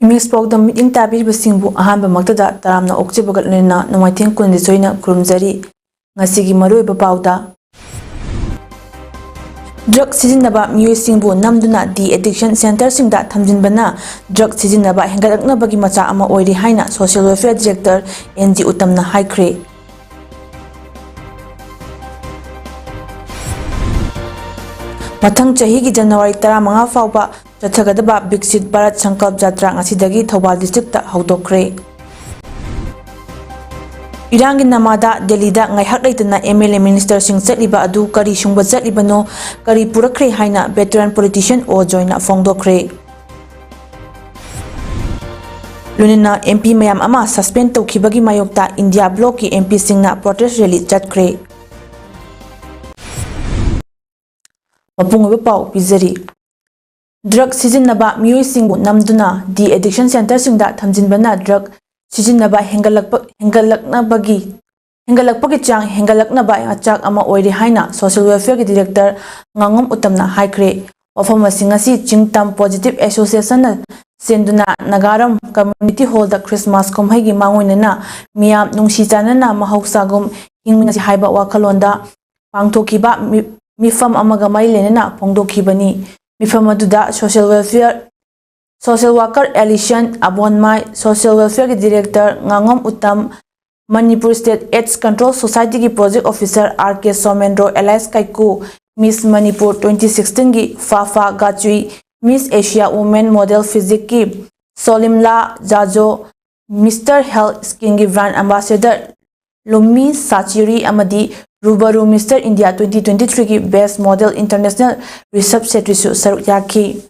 Mix PAODAM meeting tabi basingbu ahan bamaktada taramna okche bagatna numaiteng kundi soina kurumjari ngasigi maroi bapauda drug sizinaba miyoi singbu namduna di addiction center singda thamjinbana drug sizinaba hengalakna bagi macha ama oiri haina social welfare director NG utamna haikre mathang chahi gi January 15 fauba Chathagada Biksit Bharat Sankalp Jatra ngasidagi Thobal district ta haudokre Irangi namada Delhi da ngaihak leitana MLA minister sing chatliba adu kari sungba chatlibano kari purakre haina veteran politician o joina fongdokre Lunina MP mayam ama suspend tawkhibagi mayokta India block ki MP singna protest rally chatkre Mapungobe pau pizari Drug sizinaba miyoi singbu namduna di addiction center singda thamjinbana drug sizinaba hengalakpagi chang hengalaknaba achak ama oiri haina social welfare ki director ngangom utamna haikre wafam asingasi chingtam positive association na senduna nagaram community hall da Christmas komhai gi mangoinana miyam nungsi chanana mahausagum hingminasi haiba wakhalonda pangthokiba mifam amaga mailenana phongdokhibani Mifam aduda social worker Alison Abonmai, social welfare director Ngangom Uttam, Manipur State AIDS Control Society ki project officer RK Somendro Elias Kaiku, Miss Manipur 2016 ki Fafa Gachui, Miss Asia Women Model Physics ki Solimla Jajo, Mr. Health Skin ki brand ambassador Lumi Sachiri Amadi Rubaru Mr. India 2023 की Best Model International Research Setrisu Saruk Yaki.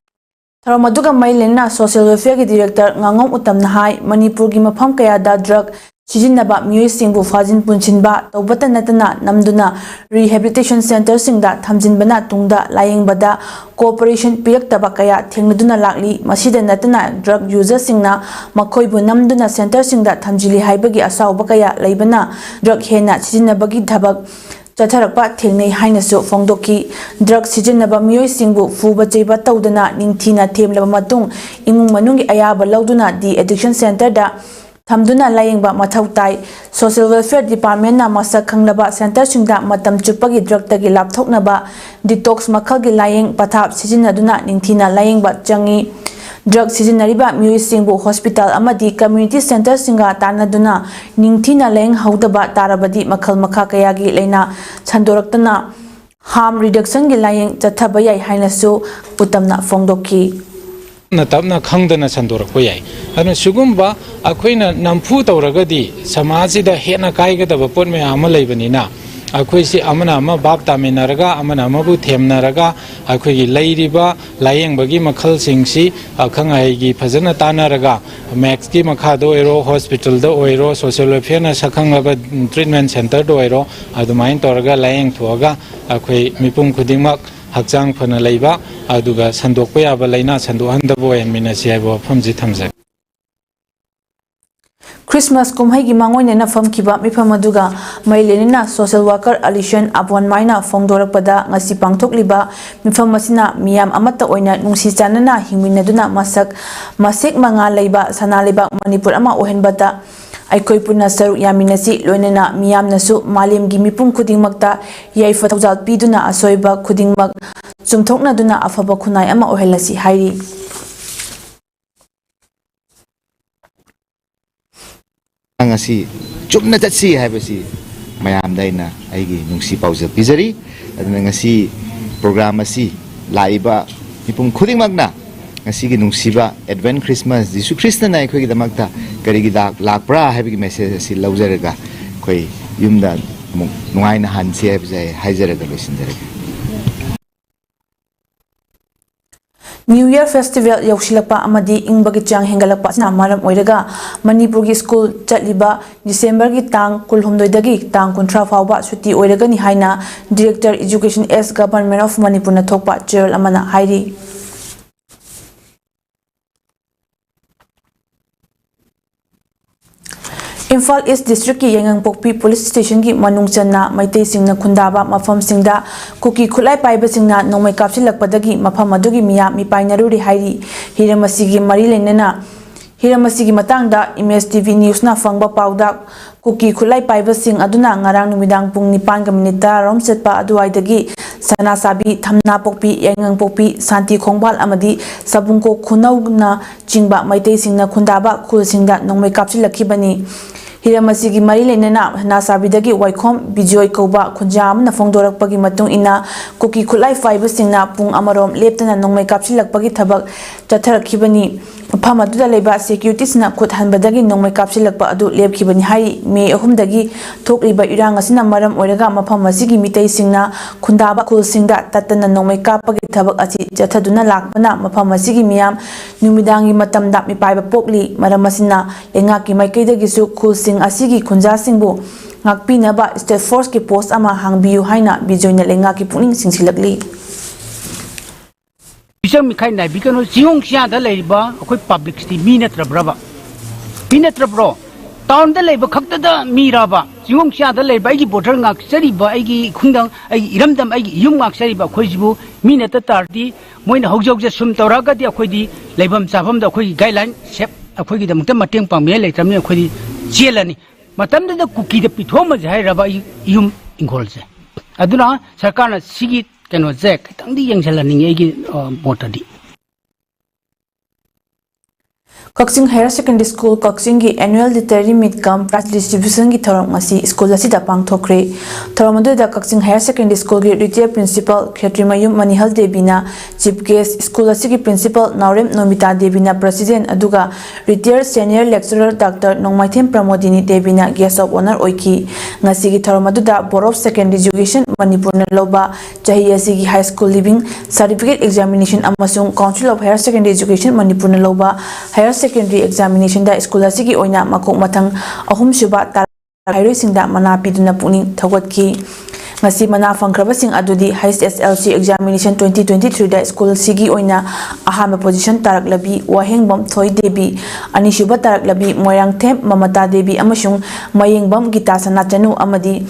Tharamaduga Mailena Social Welfare की Director Ngangom Uttam Nahai Manipur की मफम कया दा drug सिजिन्नबा मियोइ सिंगबु फाजिन पुनसिनबा तौबता नतना नमदुना Rehabilitation Center सिंगदा थमजिनबना तुंगदा लायेंगबदा cooperation पिरक्तबा कया थेंगदुना लाकली मसिदा नतना drug user सिंगना मखोइबु नमदुना center सिंगदा थमजिलि हाइबगी असाउबा कया लैबना drug हेना सिजिन्नबगी धबक चथरकपा थेंगनै हाइनसु फोंदोकी drug सिजिन्नबा मियोइ सिंगबु फुबा चैबा तौदना निंगथीना थेमलबा मतुंग इमुंग मनुंगी अयाबा लौदुना दी addiction center दा Thamduna layingba mathautai social welfare department na masak khanglaba center singda matam chupagi drug tagi lapthoknaba detox makhagi laying pathap sijinaduna ningthina layingba changi drug sijinariba miyoi singbu hospital amadi community center singa tanaduna ningthina laying haudaba tarabadi makhal makha kayagi leina chandoraktana harm reduction gi laying chathabayai hainasu utamna fongdoki Natapna Kangdana Sandora Koyai. And Sugumba, Aquina Nampu Tauragadi, Samazi, Hena Kaiga, the Vapurme Amalabanina, Aquisi Amanama, Babta Minaraga, Amanamabu, Temnaraga, Aqui Ladyba, Lying Bagi Makal Singsi, Akangaigi, Pazana Tanaraga, Maxki Makado Ero, Hospital, the Oiro, Social Welfare, Sakanga Treatment Center, Doiro, Adumain Toraga, Lying Tuaga, Aqui Mipum Kudimak. Hakjang phana leiba aduga sandokpa yaba leina sandohandabo enminasi haibo famji thamjak Christmas kumhai gi mangoine na famkiba mifam aduga mailenina social worker Alison Abonmaina fongdorakpada ngasi pangthokliba mifam masina miyam amata oina nungsi chanana hingminaduna masek manga leiba sana leiba Manipur ama ohenbata Aikoi puna saru yaminasi loinena miyamnasu malemgi mipum khudingmakta yaifa thawjal piduna asoiba khudingmak chumthokna duna afaba khunai ama ohelasi hairi angasi chumna chatsi haibasi mayam daina aigi nungsi paujal pizari aduna ngasi program asi laiba mipum khudingmakna ngasi nungsiba Advent Christmas Jisu Krishna na khoi gidamakta karigi dak lakpra habi message si laujaraga khoi yumda nungaina hansi habi jai haijaraga losinjaraga New Year Festival yausilakpa amadi ingbagi chang hengalakpa sina maram oiraga Manipur school chatliba December gi tang 19 dagi tang 30 fawba suti oiraga ni haina Director Education S Government of Manipur na thokpa chair amana hairi Imphal East District ki Yangangpokpi Police Station ki manung channa maitei singna khundaba mafam singda kuki khulai paiba singna nomai kapsilakpadagi mafam adugi miya mipainaruri hairi hiramasigi mari lenena hiramasi matangda Image TV News na fangba pauda kuki khulai paiba sing aduna ngarang numidang pung 9 rom setpa aduaidagi sana sabi thamna pokpi yangang pokpi santi khongbal amadi sabungko khunau na chingba maitei singna khundaba khul singda nongmai kapsilakibani hiramasi mari lenena na sabidagi waikhom bijoy koba khunjam na fongdorakpagi matung ina kuki khulai paiba singna pung amarom leptana nongmai kapsilakpagi thabak chatharakibani Pamatuda leba securities na khut hanbadagi nongmai kapsilakpa adu lepkhibani hai May 3 dagi thokriba irang asina maram oiraga mafam asigi mitei singna khundaba khul singda tatana nongmai kapagi thabak asi jathaduna lakpana mafam asigi miyam numidangi matamda mipaiba pokli maram asina lenga ki maikaidagi su khul sing asigi khunja singbu ngakpinaba state force ki post ama hangbiu haina bijoina lenga ki puning singsilakli Bisang mikai nai bikano siung sia da leiba akoi public sti minatrabra town da leiba khakta da miraba siung sia da leiba igi border ngak sari ba igi khungdang igi iramdam igi yum ngak sari ba khoi jibu minata tardi moina hogjog ja sum tawraga di akoi di leibam chabam da akoi guideline sep akoi gi da mutam mateng pangme leitramni akoi di jelani matam da kuki da pithoma jai raba yum ingol je aduna sarkarna sigi kano je khitang di yengsalani igi motadi Kakching Higher Secondary School Kakching ki annual literary meet cum prize distribution ki thoram masi school asida pangthokre thoram aduda Kakching Higher Secondary School ki retired principal Khetrimayum Manihal Debina chief guest school asigi principal Naurem Nomita Debina president aduga retired senior lecturer Dr. Nongmaithem Pramodini Debina guest of honor oiki ngasi ki thoram aduda Board of Secondary Education Manipur na loba chahi asigi high school living certificate examination amasung Council of Higher Secondary Education Manipur na loba higher secondary examination da school asigi oina makok mathang ahum suba tarai singda mana piduna puning thawatki ngasi mana fangkraba sing adudi HSLC examination 2023 da school sigi oina ahama position tarak labi wahengbam thoi debi ani suba tarak labi moyang them mamata debi amasung mayengbam gita sana chanu amadi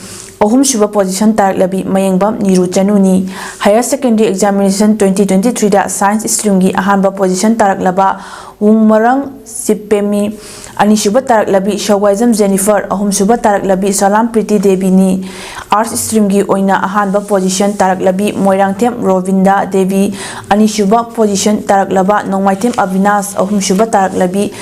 ahum suba position tarak labi mayengbam niru chanu ni higher secondary examination 2023 da science stream gi ahamba position tarak laba Wungmarang Sipemi Ani Suba Tarak Labi Shawazam Jennifer Ahum Suba Tarak Labi Salam Priti Devi ni Arts Stream gi oina ahanba position Tarak Labi Moirangthem Rovinda Devi Ani Suba position Tarak Laba Nongmaithem Avinash Ahum Suba Tarak Labi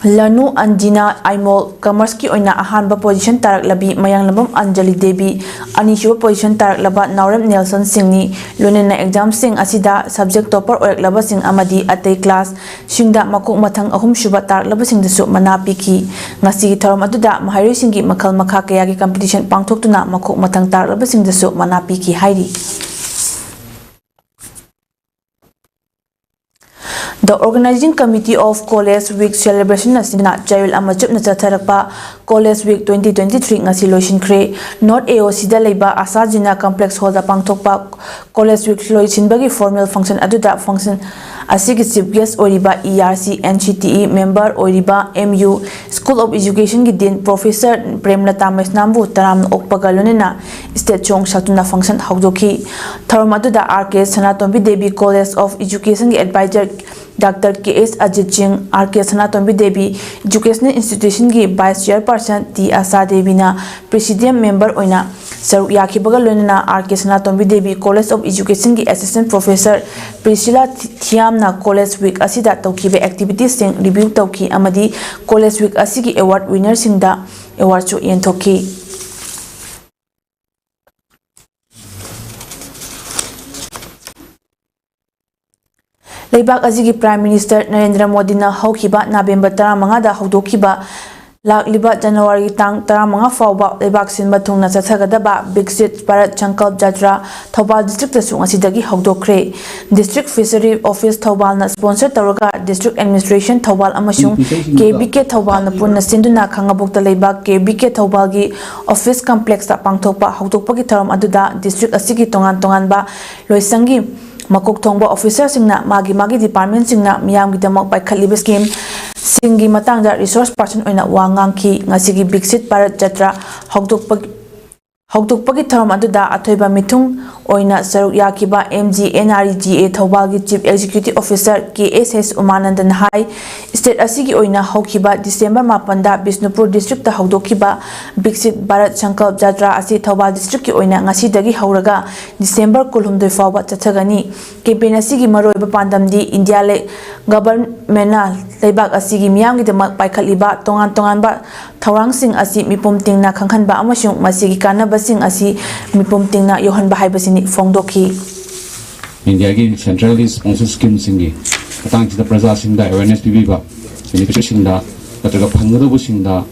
Lanu Anjina Aimol Commerce ki oina ahanba position Tarak Labi Mayanglabam Anjali Devi Ani Suba position Tarak Laba Naurem Nelson Singh ni Lunena exam sing asida subject topper orak laba sing amadi atei class singda makok mathang ahum suba tarak laba sing dasu manapi ki ngasi thoram aduda mahari singi makhal makha kaya ki competition pangthok tuna makok mathang tarak laba sing dasu manapi ki hairi The organizing committee of College Week celebration asina Jail Amachup na chatharakpa College Week 2023 ngasi loisinkhre North AOC da leiba Asa Jina Complex Hall da pangthokpa College Week loisinbagi formal function aduda function asigi chief guest oriba ERC NCTE member oriba MU School of Education gi Dean Professor Premlata Mesnambu taram okpagalunena state chong satuna function hawdoki thoram aduda RK Sanatombi Devi College of Education gi advisor Dr. K.S. Ajit Singh, R.K. Sanatombi Devi, Educational Institution ki Vice Chairperson T. Asa Devi na Presidium Member oina Saru Yakibaga Lunana R.K. Sanatombi Devi College of Education ki Assistant Professor Priscilla Thiam na College Week asida tawkibe activities sing review tawki amadi College Week asigi award winner singda award chu yenthoki Leibak Azigi Prime Minister Narendra Modi na haukiba November 15 da haudokiba Lakliba January tang 15 fauba lebak sinba thungna chathagadaba Bixit Bharat Sankalp Jatra Thobal District tasu ngasidagi hawdokre. District Fishery Office Thobal na sponsor tawraga District Administration Thobal amasung KBK Thobal na punna sinduna khangabukta lebak KBK Thobal gi Office Complex ta pangthokpa hawdokpagi tharam aduda district asigi tongan ba loisangi makok thongba officer singna magi department singna miyam gidamak paikhatliba scheme singi matangda resource person oina wangang ki ngasigi Bixit Bharat Jatra hawdokpagi tharam aduda athoiba mithung oina saruk yakiba MGNREGA Thobal gi Chief Executive Officer KSS Umanandan hai state asigi oina hawkiba December 8 da Bisnupur district ta hawdokiba Bixit Bharat Sankalp Jatra asi Thobal district ki oina ngasidagi hawraga December 12 fawba chathagani campaign asigi maroiba pandamdi India le government leibak asigi miyamgi demak paikhatliba tongan ba thawrangsing asi mipum tingna khangkhanba amasung masigi kanabasing asi mipum tingna yohanba haibasini fongdoki India ki centrally sponsor scheme singi atang chita praja singda awareness pibiba beneficiary singda kataga phangado singda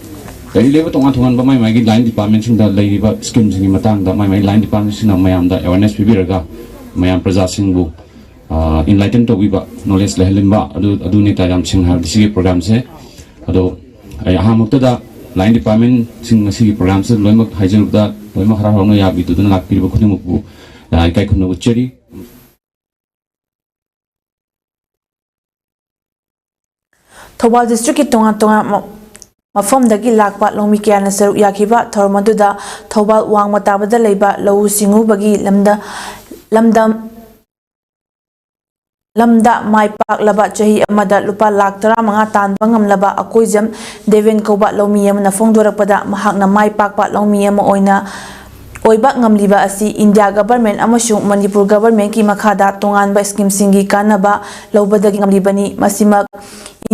dari level tongan ba mai gi line department singda leiba scheme singi matang da mai line department singna mayam da awareness pibiraga mayam praja singbu enlighten to biba knowledge lehelimba adu ni tayam sing ha disi program se ado ha mukta da line department sing si program se loimak haijen da loimak hara hono ya bitu na lakpir ba khuni mukbu da kai khunu ucheri Thobal district ki tongan mafamdagi lakpa longmi kayana saruk yakiba thormaduda Thobal wang matabada leiba lau singu bagi lamda mai pak laba chahi amada lupa lak 15 tanba ngamlaba akoijam Deven koba lomi yamna fongdorakpada mahakna mai pakpa lomi yama oiba ngamliba asi India government amasung Manipur government ki makhada tonganba scheme singi kanaba lobadagi ngamlibani masimak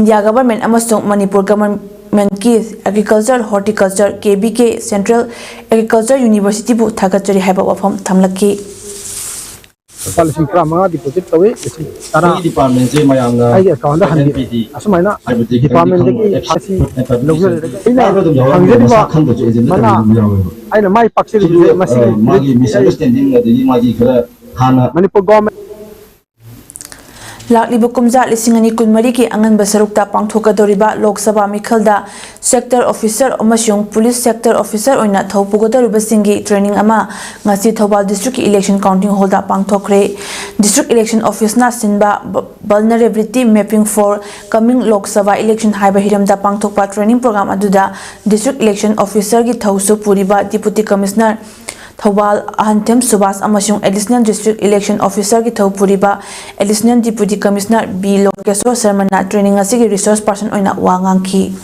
India government amasung Manipur government ki agriculture horticulture KBK Central Agriculture University bu thagachari haiba wafam thamlaki Policy Prama deposit away, Tara department, my young account the Handy. Asumana, department I know my Paxi misunderstanding the Magi Hana Manipur government. Lakliba kumja lisingani kunmari ki angan basarukta pangthokadoriba Lok Sabha mikhalda sector officer amasung police sector officer oina thaupugodoriba singi training ama ngasi Thobal district election counting hall da pangthokre district election office na sinba vulnerability mapping for coming Lok Sabha election haiba hiramda pangthokpa training program aduda district election officer ki thausu puriba deputy commissioner Thobal Ahantem Subas amasung additional district election officer ki thopuriba additional deputy commissioner B Lokeswar Sharma training asigi resource person oina wangangki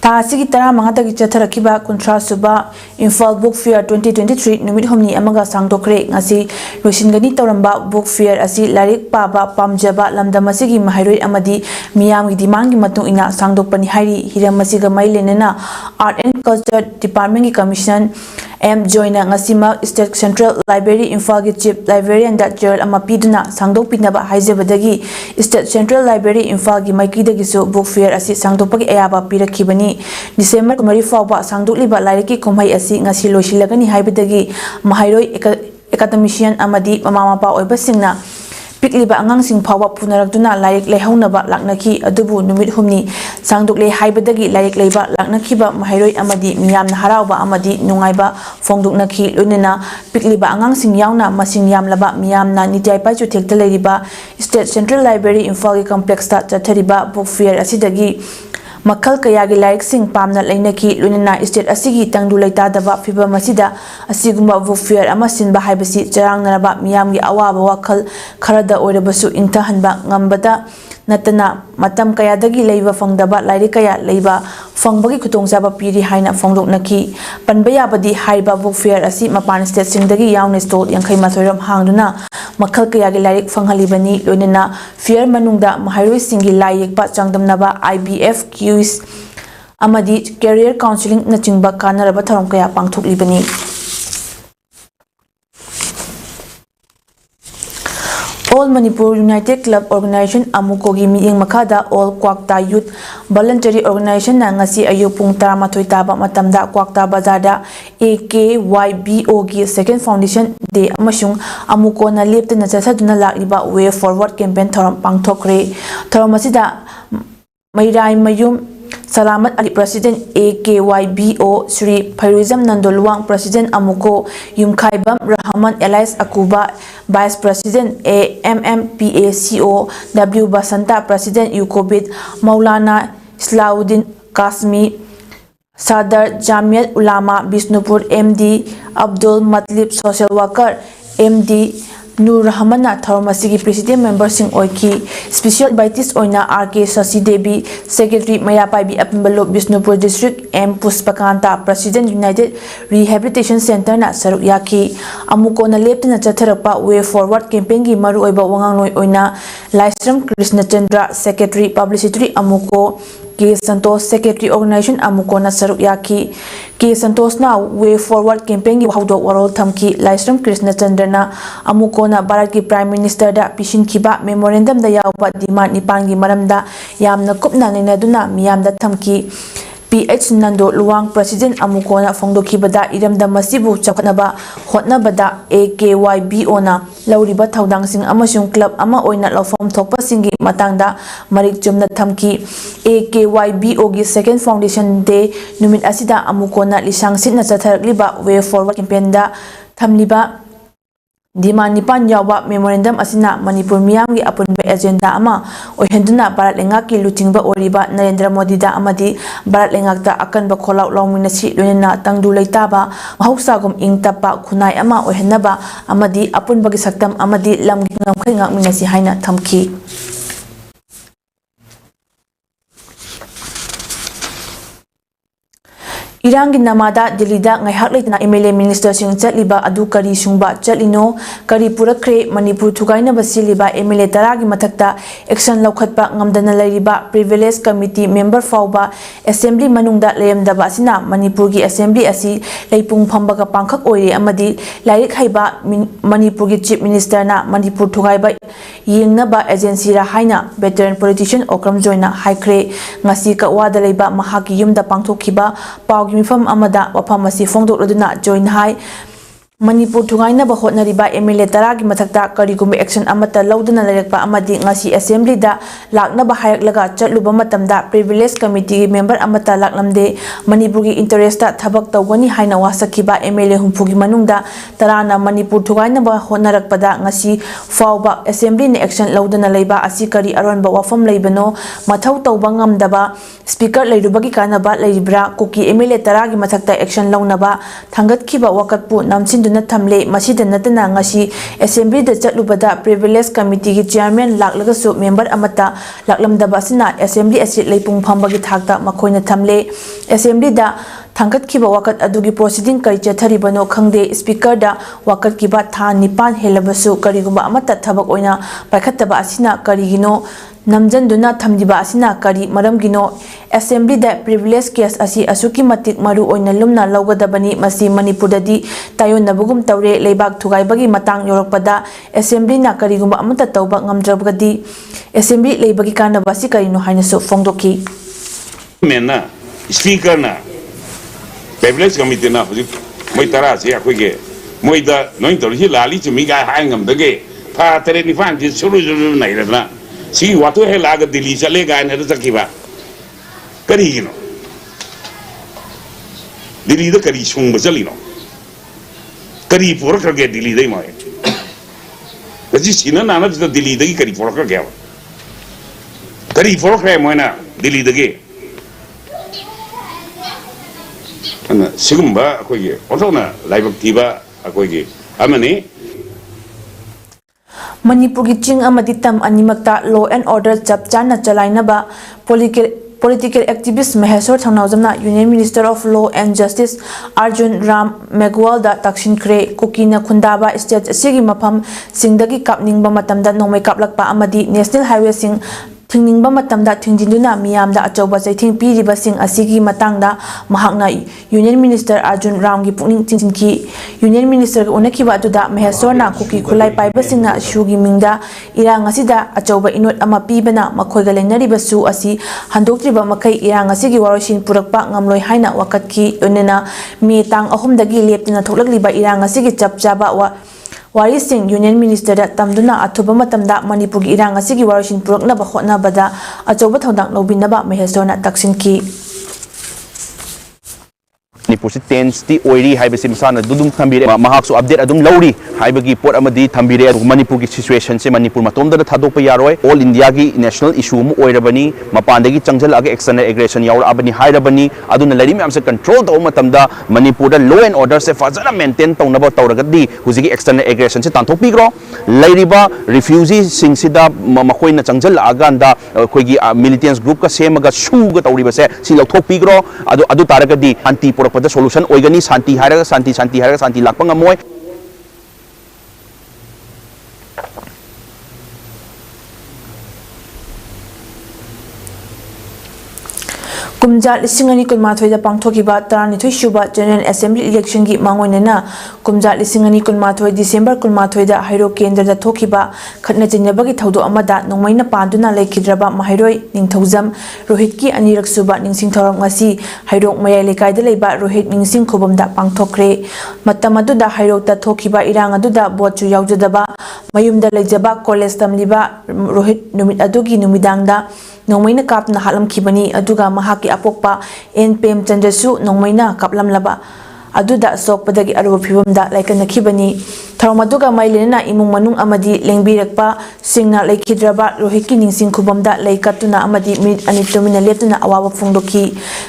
Asigi tara mangatagi chatharakiba kuntra suba Imphal Book Fair 2023 numit humni amaga sangdokre ngasi loisingani tawramba book fair asi larik paba pamjaba lamdam asigi mahairoi amadi miyamgi dimangi matung ina sangdokpani hairi hiram asiga mailenena art and culture department ki commission M joina ngasima state central library Imphal ki chief librarian da Gerald ama piduna sangdokpinaba haijebadagi state central library Imphal ki maikidagi so book fair asi sangdokpagi ayaba pirakibani December 9 fawba sangdokliba lairiki kumhai asi ngasi loisilagani haibadagi mahairoi academician amadi mama mapa oiba singna pikliba angang sing phawa punarakduna lairik lehaunaba laknaki adubu numit humni sangdokle haibadagi lairik leiba laknakiba mahairoi amadi miyamna harauba amadi nungaiba fongdoknaki loinena pikliba angang sing yauna masing yamlaba miyamna nitaipai chu thekta leiriba state central library Imphal complex ta chathariba book fair asidagi Makal kayagi laik sing pamna lainaki lunina state asigi tangdu laitadaba fiba masida asigumba book fair ama sinba haibasi charangnaraba miyamgi awaba wakal kharada oirabasu intahanba ngambada natana matam kayadagi leiba fangdaba lairi kaya leiba fangbagi khutongzaba piri haina fongdoknaki panba yabadi haiba book fair asi mapan state singdagi yauna store yankhai mathoiram hangduna makal kayagi lairik fanghalibani loinena fair manungda mahairoi singi lai yekpa changdamnaba IBF quiz amadi career counseling na chingba kanaraba tharom kaya pangthoklibani. All Manipur United Club Organization Amukogi Meeting Makada All Kwakta Youth Voluntary Organization na ngasi ayuk pung 13 taba matamda Kwakta Bazarda AKYBO gi Second Foundation Day amasung amuko na lepte na chasaduna lakliba Way Forward campaign thoram pangthokre. Thoram asida Mairai Mayum Salamat Ali President AKYBO Sri Phairizam Nandolwang President Amuko Yumkhaibam Rahman Elias Akuba Vice President AMMPACO W Basanta President Yukobit Maulana Islauddin Kasmi Sadar Jamiat Ulama Bisnupur MD Abdul Matlib Social Worker MD Nur Rahmana Tharmasigi President Member Sing Oiki Special Invitees Oina RK Sasi Devi Secretary Mayapai Apambalo Bisnupur District M Puspakanta President United Rehabilitation Center na Saruk Yaki Amuko na lepte na chatharapa Way Forward campaign gi maru oiba wangangnoi oina Laisram Krishna Chandra Secretary Publicity Amuko K Santos Secretary Organization Amuko na Saruk Yaki K Santos na Way Forward campaign gi hawdok warol thamki Laisram Krishna Chandra na Amuko na Bharat ki Prime Minister da Pishin Kiba Memorandum da yawba demand nipan gi maramda yamna kupna nainaduna miyamda thamki PH Nando Luwang President Amukona Fongdokibada Iramda Masibu Chaknaba Hotnabada AKYBO na Lauriba Taudang Sing Amasung Club Ama Oina Lofom Thokpa Singi Matangda Marik Jumna Thamki AKYBO gi Second Foundation Day Numit Asida Amukona Lisang Sitna Chatharliba Way Forward campaign da Thamliba Dima nipan yawa memorandum asina Manipur miyam gi apunba agenda ama ohenduna Bharat lengak ki lutingba oriba Narendra Modi da amadi Bharat lengak da akanba kholau lawmina si loina tangdu leitaba mahausagum ingtapa khunai ama ohenaba amadi apunba gi saktam amadi lamgi ngamkhai ngakmina si haina thamki. Irangi namada Delida ngaihak leitna MLA Minister sing chatliba adu kari sungba chatlino kari purakre Manipur thugaina basiliba MLA taragi mathakta action laukhatpa ngamdana lairiba privilege committee member fauba assembly manungda layamdaba asina Manipur gi assembly asi leipung phambaga pangkhak oire amadi lairik haiba Manipur gi chief minister na Manipur thugaiba yengnaba agency ra haina veteran politician Okram Joina haikre ngasi ka wada leiba mahaki yumda pangthokhiba Mifam Amada Wapamasi Fongdok Laduna join high Manipur Tungaina Bahotnariba MLA Taragi Matakta Karigumi action Amata Laudana Larekpa Amadi Ngasi Assembly da Lakna Bahayak Laga Chatluba Matamda Privilege Committee member Amata Laklamde Manipurgi Interesta Tabak Tawani Haina Wasakiba MLA Humpugi Manungda Tarana Manipur Tungaina Bahotnarakpada Ngasi Fauba Assembly ni action Laudana Laiba Asikari Aronba Wafam Laibano Matau Tawbangam Daba Speaker Lairubagi Kanaba Laibra Kuki MLA Taragi Matakta action Launaba Tangat Kiba Wakatpu Namsin na thamle masida natana ngasi assembly da chatlubada privilege committee gi chairman laklaga su member amata laklamdaba sina assembly asi leipung phambagi thakta makhoina thamle assembly da thangkat khiba wakat adugi proceeding kari chatharibano khangde speaker da wakat kiba tha nipan helabasu karigumba amata thabak oina paikhattaba asina karigino namjanduna thamdiba asina kari maramgino assembly da privilege case asi asuki matik maru oina lumna lawgadabani masi Manipur dadi tayonabugum tawre leibak thugaibagi matang yorokpada assembly na karigumba amata tawba ngamdrabgadi assembly leibagi kanaba si karino hainasu fongdoki mena speaker na privilege committee na hujuk moi tara se akoge moi da noi tor hi lali chumi ga hangam dage pha tere ni fan ji suru suru nai na si watu he laga Delhi chale ga ne sakiba kari gino Delhi da kari sung ba chali no kari pura kar ge Delhi dai mai kaji sina na na Delhi dai kari pura kar ge kari pura kar mai na Delhi dage ana sigumba akoge otona laibak tiba akoge amani Manipur gi ching amadi tam animakta law and order chap chana chalainaba political activist Maheswar Thangnaujamna Union Minister of Law and Justice Arjun Ram Meghwal da takshin kre Kukina Khundaba state asigi mafam singdagi kapningba matamda nomai kaplakpa amadi national highway sing ꯊꯤꯡꯅꯤꯡꯕ ꯃꯇꯝꯗ ꯊꯤꯡꯖꯤꯟꯗꯨꯅ ꯃꯤꯌꯥꯝꯗ ꯑꯆꯧꯕ ꯆꯩꯊꯦꯡ ꯄꯤꯔꯤꯕꯁꯤꯡ ꯑꯁꯤꯒꯤ ꯃꯇꯥꯡꯗ ꯃꯍꯥꯛꯅ union minister Arjun ꯔꯥꯝꯒꯤ ꯄꯨꯛꯅꯤꯡ ꯆꯤꯡꯁꯤꯟꯈꯤ꯫ Union ꯃꯤꯅꯤꯁꯇꯔꯒ ꯎꯅꯈꯤꯕ ꯑꯗꯨꯗ ꯃꯍꯦꯁꯣꯔꯅ ꯀꯨꯀꯤ ꯈꯨꯠꯂꯥꯏ ꯄꯥꯏꯕꯁꯤꯡꯅ ꯁꯨꯒꯤ ꯃꯤꯡꯗ ꯏꯔꯥꯡ ꯑꯁꯤꯗ ꯑꯆꯧꯕ ꯏꯅꯣꯠ ꯑꯃ ꯄꯤꯕꯅ ꯃꯈꯣꯏꯒ ꯂꯩꯅꯔꯤꯕ ꯁꯨ ꯑꯁꯤ ꯍꯟꯗꯣꯛꯇ꯭ꯔꯤꯕ ꯃꯈꯩ ꯏꯔꯥꯡ ꯑꯁꯤꯒꯤ ꯋꯥꯔꯣꯏꯁꯤꯟ ꯄꯨꯔꯛꯄ ꯉꯝꯂꯣꯏ ꯍꯥꯏꯅ ꯋꯥꯀꯠꯈꯤ꯫ ꯂꯣꯏꯅꯅ ꯃꯦ ꯇꯥꯡ 3ꯗꯒꯤ ꯂꯦꯞꯇꯅ ꯊꯣꯛꯂꯛꯂꯤꯕ ꯏꯔꯥꯡ ꯑꯁꯤꯒꯤ ꯆꯞ ꯆꯥꯕ ꯋꯥꯔꯤꯁꯤꯡ ꯌꯨꯅꯤꯌꯟ ꯃꯤꯅꯤꯁꯇꯔꯗ ꯇꯝꯗꯨꯅ ꯑꯊꯨꯕ ꯃꯇꯝꯗ ꯃꯅꯤꯄꯨꯔꯒꯤ ꯏꯔꯥꯡ ꯑꯁꯤꯒꯤ ꯋꯥꯔꯣꯏꯁꯤꯟ ꯄꯨꯔꯛꯅꯕ ꯍꯣꯠꯅꯕꯗ ꯑꯆꯧꯕ ꯊꯧꯗꯥꯡ ꯂꯧꯕꯤꯅꯕ ꯃꯍꯦꯁꯣꯔꯅ ꯇꯛꯁꯤꯟꯈꯤ꯫ ꯃꯅꯤꯄꯨꯔꯁꯤ ꯇꯦꯟꯁꯇꯤ ꯑꯣꯏꯔꯤ ꯍꯥꯏꯕꯁꯤ ꯃꯁꯥꯅ ꯑꯗꯨꯝ ꯊꯝꯕꯤꯔꯦ ꯃꯍꯥꯛꯁꯨ ꯑꯞꯗꯦꯠ ꯑꯗꯨꯝ ꯂꯧꯔꯤ ꯍꯥꯏꯕꯒꯤ ꯄꯣꯠ ꯑꯃꯗꯤ ꯊꯝꯕꯤꯔꯦ ꯑꯗꯨꯒ ꯃꯅꯤꯄꯨꯔꯒꯤ ꯁꯤꯆꯨꯋꯦꯁꯟꯁꯦ ꯃꯅꯤꯄꯨꯔ ꯃꯇꯣꯝꯗꯅ ꯊꯥꯗꯣꯛꯄ ꯌꯥꯔꯣꯏ ꯑꯣꯜ ꯏꯟꯗꯤꯌꯥꯒꯤ ꯅꯦꯁꯅꯦꯜ ꯏꯁꯨ ꯑꯃ ꯑꯣꯏꯔꯕꯅꯤ ꯃꯄꯥꯟꯗꯒꯤ ꯆꯪꯁꯤꯜꯂꯛꯑꯒ ꯑꯦꯛꯁꯇꯔꯅꯦꯜ ꯑꯦꯒ꯭ꯔꯦꯁꯟ ꯌꯥꯎꯔꯛꯑꯕꯅꯤ ꯍꯥꯏꯔꯕꯅꯤ ꯑꯗꯨꯅ ꯂꯩꯔꯤ ꯃꯌꯥꯝꯁꯦ ꯀꯟꯇ꯭ꯔꯣꯜ ꯇꯧꯕ ꯃꯇꯝꯗ ꯃꯅꯤꯄꯨꯔꯗ ꯂꯣ ꯑꯦꯟ ꯑꯣꯔꯗꯔꯁꯦ ꯐꯖꯅ ꯃꯦꯟꯇꯦꯟ ꯇꯧꯅꯕ ꯇꯧꯔꯒꯗꯤ ꯍꯧꯖꯤꯛꯀꯤ ꯑꯦꯛꯁꯇꯔꯅꯦꯜ ꯑꯦꯒ꯭ꯔꯦꯁꯟꯁꯦ ꯇꯥꯟꯊꯣꯛꯄꯤꯈ꯭ꯔꯣ ꯂꯩꯔꯤꯕ ꯔꯤꯐ꯭ꯌꯨꯖꯤꯁꯤꯡꯁꯤꯗ ꯃꯈꯣꯏꯅ ꯆꯪꯁꯤꯜꯂꯛꯑꯀꯥꯟꯗ ꯑꯩꯈꯣꯏꯒꯤ ꯃꯤꯂꯤꯇꯦꯟꯁ ꯒ꯭ꯔꯨꯞꯀ ꯁꯦꯝꯃꯒ ꯁꯨꯒ ꯇꯧꯔꯤꯕꯁꯦ ꯁꯤ ꯂꯧꯊꯣꯛꯄꯤꯈ꯭ꯔꯣ ꯑꯗꯨ ꯇꯥꯔꯒꯗꯤ ꯁꯥꯟꯇꯤ ꯄꯨꯔꯛꯄꯗ ꯁꯣꯂꯨꯁꯟ ꯑꯣꯏꯒꯅꯤ ꯁꯥꯟꯇꯤ ꯍꯥꯏꯔꯒ ꯁꯥꯟꯇꯤ ꯍꯥꯏꯔꯒ ꯁꯥꯟꯇꯤ ꯂꯥꯛꯄ ꯉꯝꯃꯣꯏ꯫ ꯀꯨꯝꯖꯥ 2012ꯗ ꯄꯥꯡꯊꯣꯛꯈꯤꯕ 12 ꯁꯨꯕ ꯖꯦꯅꯔꯦꯜ ꯑꯦꯁꯦꯝꯕ꯭ꯂꯤ ꯏꯂꯦꯛꯁꯟꯒꯤ ꯃꯥꯡꯑꯣꯏꯅꯅ ꯀꯨꯝꯖꯥ 2012 ꯗꯤꯁꯦꯝꯕꯔ 12ꯗ ꯍꯩꯔꯣꯛ ꯀꯦꯟꯗ꯭ꯔꯗ ꯊꯣꯛꯈꯤꯕ ꯈꯠꯅ ꯆꯩꯅꯕꯒꯤ ꯊꯧꯗꯣꯛ ꯑꯃꯗ ꯅꯣꯡꯃꯩꯅ ꯄꯥꯟꯗꯨꯅ ꯂꯩꯈꯤꯗ꯭ꯔꯕ ꯃꯍꯩꯔꯣꯏ ꯅꯤꯡꯊꯧꯖꯝ ꯔꯣꯍꯤꯠꯀꯤ ꯑꯅꯤꯔꯛ ꯁꯨꯕ ꯅꯤꯡꯁꯤꯡ ꯊꯧꯔꯝ ꯉꯁꯤ ꯍꯩꯔꯣꯛ ꯃꯌꯥꯏ ꯂꯩꯀꯥꯏꯗ ꯂꯩꯕ ꯔꯣꯍꯤꯠ ꯅꯤꯡꯁꯤꯡ ꯈꯨꯕꯝꯗ ꯄꯥꯡꯊꯣꯛꯈ꯭ꯔꯦ꯫ ꯃꯇꯝ ꯑꯗꯨꯗ ꯍꯩꯔꯣꯛꯇ ꯊꯣꯛꯈꯤꯕ ꯏꯔꯥꯡ ꯑꯗꯨꯗ ꯚꯣꯠꯁꯨ ꯌꯥꯎꯖꯗꯕ ꯃꯌꯨꯝꯗ ꯂꯩꯖꯕ ꯀꯣꯂꯦꯖ ꯇꯝꯂꯤꯕ ꯔꯣꯍꯤꯠ ꯅꯨꯃꯤꯠ ꯑꯗꯨꯒꯤ ꯅꯨꯃꯤꯗꯥꯡꯗ ꯅꯣꯡꯃꯩꯅ ꯀꯥꯞꯇꯨꯅ ꯍꯥꯠꯂꯝꯈꯤꯕꯅꯤ ꯑꯗꯨꯒ ꯃꯍꯥꯛꯀꯤ ꯑꯄꯣꯛꯄ ꯑꯦꯟ ꯄꯦꯝꯆꯟꯗ꯭ꯔꯁꯨ ꯅꯣꯡꯃꯩꯅ ꯀꯥꯞꯂꯝꯂꯕ ꯑꯗꯨꯗ ꯁꯣꯛꯄꯗꯒꯤ ꯑꯔꯨꯕ ꯐꯤꯚꯝꯗ ꯂꯩꯀꯠꯅꯈꯤꯕꯅꯤ꯫ ꯊꯧꯔꯝ ꯑꯗꯨꯒ ꯃꯔꯤ ꯂꯩꯅꯅ ꯏꯃꯨꯡ ꯃꯅꯨꯡ ꯑꯃꯗꯤ ꯂꯦꯡꯕꯤꯔꯛꯄꯁꯤꯡꯅ ꯂꯩꯈꯤꯗ꯭ꯔꯕ ꯔꯣꯍꯤꯠꯀꯤ ꯅꯤꯡꯁꯤꯡ ꯈꯨꯕꯝꯗ ꯂꯩ ꯀꯠꯇꯨꯅ ꯑꯃꯗꯤ ꯃꯤꯅꯤꯠ 2 ꯇꯨꯃꯤꯟꯅ ꯂꯦꯞꯇꯨꯅ ꯑꯋꯥꯕ ꯐꯣꯡꯗꯣꯛꯈꯤ꯫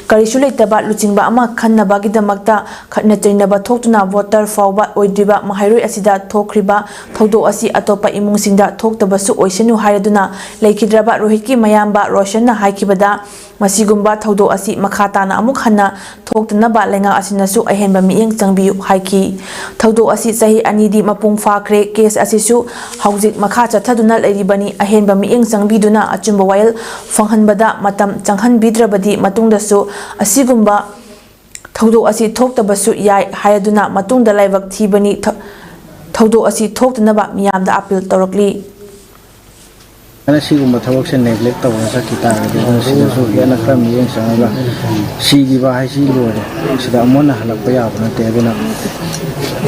ꯀꯔꯤꯁꯨ ꯂꯩꯇꯕ ꯂꯨꯆꯤꯡꯕ ꯑꯃ ꯈꯟꯅꯕꯒꯤꯗꯃꯛꯇ ꯈꯠꯅ ꯆꯩꯅꯕ ꯊꯣꯛꯇꯨꯅ ꯚꯣꯇꯔ ꯐꯥꯎꯕ ꯑꯣꯏꯗ꯭ꯔꯤꯕ ꯃꯍꯩꯔꯣꯏ ꯑꯁꯤꯗ ꯊꯣꯛꯈ꯭ꯔꯤꯕ ꯊꯧꯗꯣꯛ ꯑꯁꯤ ꯑꯇꯣꯞꯄ ꯏꯃꯨꯡꯁꯤꯡꯗ ꯊꯣꯛꯇꯕꯁꯨ ꯑꯣꯏꯁꯅꯨ ꯍꯥꯏꯔꯗꯨꯅ ꯂꯩꯈꯤꯗ꯭ꯔꯕ ꯔꯣꯍꯤꯠꯀꯤ ꯃꯌꯥꯝꯕ ꯔꯣꯁꯟꯅ ꯍꯥꯏꯈꯤꯕꯗ ꯃꯁꯤꯒꯨꯝꯕ ꯊꯧꯗꯣꯛ ꯑꯁꯤ ꯃꯈꯥ ꯇꯥꯅ ꯑꯃꯨꯛ ꯍꯟꯅ ꯊꯣꯛꯇꯅꯕ ꯂꯩꯉꯥꯛ ꯑꯁꯤꯅꯁꯨ ꯑꯍꯦꯟꯕ ꯃꯤꯠꯌꯦꯡ ꯆꯪꯕꯤꯌꯨ ꯍꯥꯏꯈꯤ꯫ ꯊꯧꯗꯣꯛ ꯑꯁꯤ ꯆꯍꯤ 2ꯗꯤ ꯃꯄꯨꯡ ꯐꯥꯈ꯭ꯔꯦ ꯀꯦꯁ ꯑꯁꯤꯁꯨ ꯍꯧꯖꯤꯛ ꯃꯈꯥ ꯆꯠꯊꯗꯨꯅ ꯂꯩꯔꯤꯕꯅꯤ ꯑꯍꯦꯟꯕ ꯃꯤꯠꯌꯦꯡ ꯆꯪꯕꯤꯗꯨꯅ ꯑꯆꯨꯝꯕ ꯋꯥꯌꯦꯜ ꯐꯪꯍꯟꯕꯗ ꯃꯇꯝ ꯆꯪꯍꯟꯕꯤꯗ꯭ꯔꯕꯗꯤ ꯃꯇꯨꯡꯗꯁꯨ ꯑꯁꯤꯒꯨꯝꯕ ꯊꯧꯗꯣꯛ ꯑꯁꯤ ꯊꯣꯛꯇꯕꯁꯨ ꯌꯥꯏ ꯍꯥꯏꯔꯗꯨꯅ ꯃꯇꯨꯡꯗ ꯂꯥꯏꯕꯛ ꯊꯤꯕꯅꯤ ꯊꯧꯗꯣꯛ ꯑꯁꯤ ꯊꯣꯛꯇꯅꯕ ꯃꯤꯌꯥꯝꯗ ꯑꯄꯤꯜ ꯇꯧꯔꯛꯂꯤ꯫ ꯑꯁꯤꯒꯨꯝꯕ ꯊꯕꯛꯁꯦ ꯅꯦꯒ꯭ꯂꯦꯛ ꯇꯧꯔꯒ ꯆꯠꯈꯤ ꯇꯥꯔꯒꯗꯤ ꯁꯤꯗꯁꯨ ꯍꯦꯟꯅ ꯈꯔ ꯃꯤꯠꯌꯦꯡ ꯆꯪꯉꯒ ꯁꯤꯈꯤꯕ ꯍꯥꯏꯁꯤ ꯂꯣꯏꯔꯦ ꯁꯤꯗ ꯑꯃꯨꯛ ꯍꯟꯅ ꯍꯜꯂꯛꯄ ꯌꯥꯕ ꯅꯠꯇꯦ ꯑꯗꯨꯅ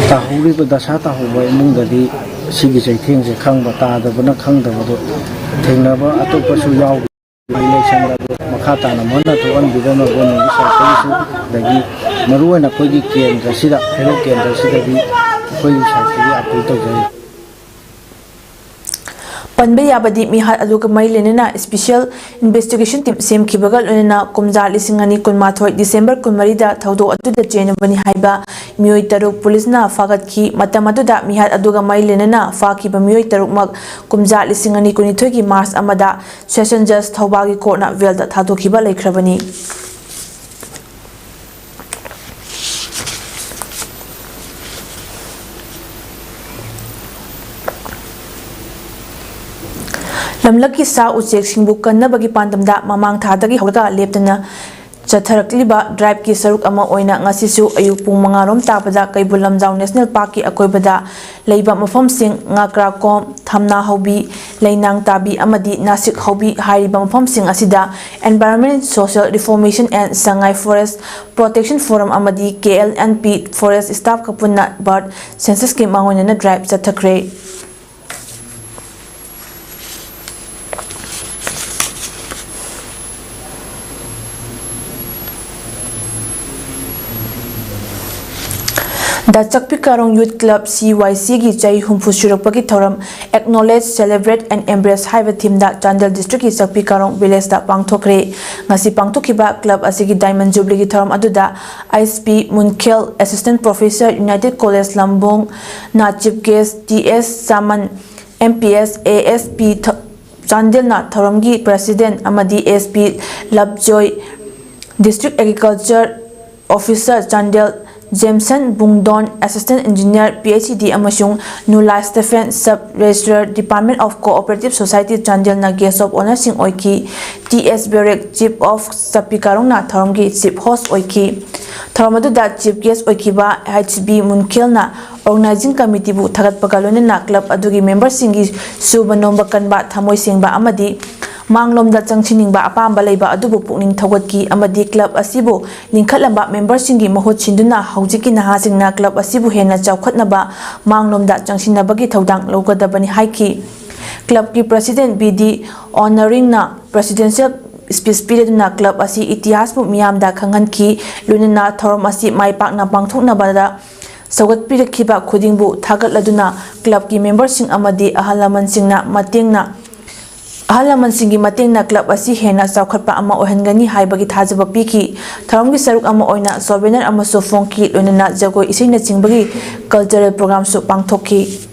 ꯇꯥꯍꯧꯔꯤꯕ ꯗꯁꯥ ꯇꯥꯍꯧꯕ ꯏꯃꯨꯡꯗꯗꯤ ꯁꯤꯒꯤ ꯆꯩꯊꯦꯡꯁꯦ ꯈꯪꯕ ꯇꯥꯗꯕꯅ ꯈꯪꯗꯕꯗꯣ ꯊꯦꯡꯅꯕ ꯑꯇꯣꯞꯄꯁꯨ ꯌꯥꯎꯕ ꯏꯂꯦꯛꯁꯟꯗ ꯃꯈꯥ ꯇꯥꯅ ꯃꯨꯟꯅ ꯊꯣꯛꯍꯟꯕꯤꯗꯅ ꯒꯣꯔꯃꯦꯟꯒꯤ ꯁꯥꯏꯠꯇꯒꯤꯁꯨ ꯑꯗꯒꯤ ꯃꯔꯨꯑꯣꯏꯅ ꯑꯩꯈꯣꯏꯒꯤ ꯀꯦꯟꯗ꯭ꯔꯁꯤꯗ ꯍꯩꯔꯣꯛ ꯀꯦꯟꯗ꯭ꯔꯁꯤꯗꯗꯤ ꯑꯩꯈꯣꯏꯒꯤ ꯁꯥꯏꯠꯇꯒꯤ ꯑꯄꯤꯜ ꯇꯧꯖꯔꯤ꯫ ꯄꯟꯕ ꯌꯥꯕꯗꯤ ꯃꯤꯍꯥꯠ ꯑꯗꯨꯒ ꯃꯔꯤ ꯂꯩꯅꯅ ꯁ꯭ꯄꯦꯁꯤꯑꯦꯜ ꯏꯟꯚꯦꯁꯇꯤꯒꯦꯁꯟ ꯇꯤꯝ ꯁꯦꯝꯈꯤꯕꯒ ꯂꯣꯏꯅꯅ ꯀꯨꯝꯖꯥ 2012 ꯗꯤꯁꯦꯝꯕꯔ 12ꯗ ꯊꯧꯗꯣꯛ ꯑꯗꯨꯗ ꯆꯦꯟꯅꯕꯅꯤ ꯍꯥꯏꯕ ꯃꯤꯑꯣꯏ 3 ꯄꯨꯂꯤꯁꯅ ꯐꯥꯒꯠꯈꯤ꯫ ꯃꯇꯝ ꯑꯗꯨꯗ ꯃꯤꯍꯥꯠ ꯑꯗꯨꯒ ꯃꯔꯤ ꯂꯩꯅꯅ ꯐꯥꯈꯤꯕ ꯃꯤꯑꯣꯏ 3ꯃꯛ ꯀꯨꯝꯖꯥ 2012ꯒꯤ ꯃꯥꯔꯆ ꯑꯃꯗ ꯁꯦꯁꯟ ꯖꯖ ꯊꯧꯕꯥꯜꯒꯤ ꯀꯣꯔꯠꯅ ꯕꯦꯜꯗ ꯊꯥꯗꯣꯛꯈꯤꯕ ꯂꯩꯈ꯭ꯔꯕꯅꯤ꯫ ꯂꯝꯂꯛꯀꯤ ꯁꯥ ꯎꯆꯦꯛꯁꯤꯡꯕꯨ ꯀꯟꯅꯕꯒꯤ ꯄꯥꯟꯗꯝꯗ ꯃꯃꯥꯡ ꯊꯥꯗꯒꯤ ꯍꯧꯔꯒ ꯂꯦꯞꯇꯅ ꯆꯠꯊꯔꯛꯂꯤꯕ ꯗ꯭ꯔꯥꯏꯕꯀꯤ ꯁꯔꯨꯛ ꯑꯃ ꯑꯣꯏꯅ ꯉꯁꯤꯁꯨ ꯑꯌꯨꯛ ꯄꯨꯡ 5ꯔꯣꯝ ꯇꯥꯕꯗ ꯀꯩꯕꯨꯜ ꯂꯝꯖꯥꯎ ꯅꯦꯁꯅꯦꯜ ꯄꯥꯔꯛꯀꯤ ꯑꯀꯣꯏꯕꯗ ꯂꯩꯕ ꯃꯐꯝꯁꯤꯡ ꯉꯥꯀ꯭ꯔꯥꯀꯣꯝ, ꯊꯝꯅꯥ ꯍꯧꯕꯤ, ꯂꯩꯅꯥꯡ ꯇꯥꯕꯤ ꯑꯃꯗꯤ ꯅꯥꯁꯤꯛ ꯍꯧꯕꯤ ꯍꯥꯏꯔꯤꯕ ꯃꯐꯝꯁꯤꯡ ꯑꯁꯤꯗ ꯑꯦꯟꯚꯥꯏꯔꯟꯃꯦꯟ ꯁꯣꯁꯤꯑꯦꯜ ꯔꯤꯐꯣꯔꯃꯦꯁꯟ ꯑꯦꯟ ꯁꯉꯥꯏ ꯐꯣꯔꯦꯁꯠ ꯄ꯭ꯔꯣꯇꯦꯛꯁꯟ ꯐꯣꯔꯝ ꯑꯃꯗꯤ KLNP ꯐꯣꯔꯦꯁꯠ ꯁ꯭ꯇꯥꯐꯀ ꯄꯨꯟꯅ ꯕꯥꯔꯗ ꯁꯦꯟꯁꯁꯀꯤ ꯃꯥꯡꯑꯣꯏꯅꯅ ꯗ꯭ꯔꯥꯏꯕ ꯆꯠꯊꯈ꯭ꯔꯦ꯫ ꯗ ꯆꯛꯄꯤꯀꯥꯔꯣꯡ ꯌꯨꯠ ꯀ꯭ꯂꯕ CYCꯒꯤ ꯆꯍꯤ 60 ꯁꯨꯔꯛꯄꯒꯤ ꯊꯧꯔꯝ ꯑꯦꯛꯅꯣꯂꯦꯖ, ꯁꯦꯂꯦꯕ꯭ꯔꯦꯠ ꯑꯦꯟ ꯑꯦꯝꯕ꯭ꯔꯦꯁ ꯍꯥꯏꯕ ꯊꯤꯝꯗ ꯆꯥꯟꯗꯦꯜ ꯗꯤꯁꯇ꯭ꯔꯤꯛꯀꯤ ꯆꯛꯄꯤꯀꯥꯔꯣꯡ ꯚꯤꯂꯦꯖꯇ ꯄꯥꯡꯊꯣꯛꯈ꯭ꯔꯦ꯫ ꯉꯁꯤ ꯄꯥꯡꯊꯣꯛꯈꯤꯕ ꯀ꯭ꯂꯕ ꯑꯁꯤꯒꯤ ꯗꯥꯏꯃꯟ ꯖꯨꯕ꯭ꯂꯤꯒꯤ ꯊꯧꯔꯝ ꯑꯗꯨꯗ SP ꯃꯨꯟꯈꯦꯜ, ꯑꯦꯁꯤꯁꯇꯦꯟꯠ ꯄ꯭ꯔꯣꯐꯦꯁꯔ, ꯌꯨꯅꯥꯏꯇꯦꯗ ꯀꯣꯂꯦꯖ ꯂꯝꯕꯣꯡꯅ chief guest, TS chairman, MPS, ASP ꯆꯥꯟꯗꯦꯜꯅ ꯊꯧꯔꯝꯒꯤ ꯄ꯭ꯔꯁꯤꯗꯦꯟꯠ ꯑꯃꯗꯤ SP ꯂꯕꯖꯣꯏ, district agriculture officer Chandel Jameson Bungdon Assistant Engineer PhD amasung Nula Stephen Sub Registrar Department of Cooperative Society Chandel na Guest of Honor sing oiki TS Berek Chief of Sapikarong na Tharomgi Chief Host oiki Tharomadu da Chief Guest oikiba HB Munkil na Organizing Committee bu thagat pagalone na club adugi members singi suba nomba kanba thamoi singba amadi manglom da changchining ba apamba leiba adubu pukning thawatki amadi club asibu lingkhatlamba members singi mahut chinduna haujiki naha singna club asibu hena chawkhatnaba manglom da changsinabagi thodang logadabani haiki club ki president BD honoring na presidential speech period na club asi itihas bu miyam da khangan ki lunina thorom asi mai pak na pangthokna bada Sagat Pirakhiba Khudingbu Thagatladuna club ki members sing amadi ahalaman singna matengna ahalaman singi matengna club asi hena chawkhatpa ama ohengani haibagi thajaba piki tharomgi saruk ama oina souvenir ama so fonki lonana jagoi isina chingbagi cultural program su pangthokki